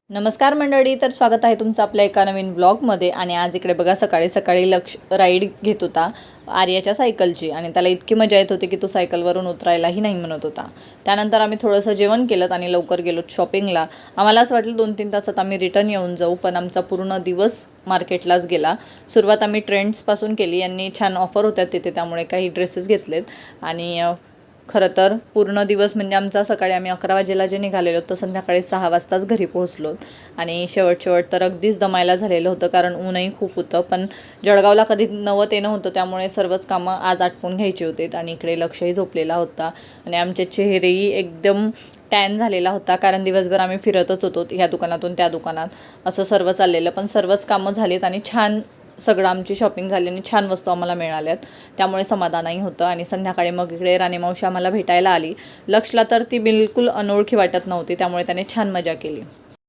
नमस्कार मंडळी, तर स्वागत आहे तुमचं आपल्या एका नवीन ब्लॉगमध्ये. आणि आज इकडे बघा सकाळी सकाळी लक्ष राईड घेत होता आर्याच्या सायकलची आणि त्याला इतकी मजा येत होती की तो सायकलवरून उतरायलाही नाही म्हणत होता. त्यानंतर आम्ही थोडंसं जेवण केलं आणि लवकर गेलो शॉपिंगला. आम्हाला असं वाटलं 2-3 तासात आम्ही रिटर्न येऊन जाऊ, पण आमचा पूर्ण दिवस मार्केटलाच गेला. सुरुवात आम्ही ट्रेंड्सपासून केली. यांनी छान ऑफर होत्या तिथे, त्यामुळे काही ड्रेसेस घेतलेत. आणि खरं तर पूर्ण दिवस म्हणजे आमचा सकाळी आम्ही 11 वाजेला जे निघालेलो तर संध्याकाळी 6 वाजताच घरी पोहोचलो. आणि शेवट तर अगदीच दमायला झालेलं होतं, कारण ऊनही खूप होतं. पण जळगावला कधी नवत येणं होतं, त्यामुळे सर्वच कामं आज आटपून घ्यायची होती. आणि इकडे लक्षही झोपलेला होता आणि आमचे चेहरेही एकदम टॅन झालेला होता, कारण दिवसभर आम्ही फिरतच होतो, ह्या दुकानातून त्या दुकानात असं सर्व चाललेलं. पण सर्वच कामं झालीत आणि छान सगळं आमची शॉपिंग झाली आणि छान वस्तू आम्हाला मिळाल्यात, त्यामुळे समाधानही होतं. आणि संध्याकाळी मग इकडे राणीमावशी आम्हाला भेटायला आली. लक्षला तर ती बिलकुल अनोळखी वाटत नव्हती, त्यामुळे त्याने छान मजा केली.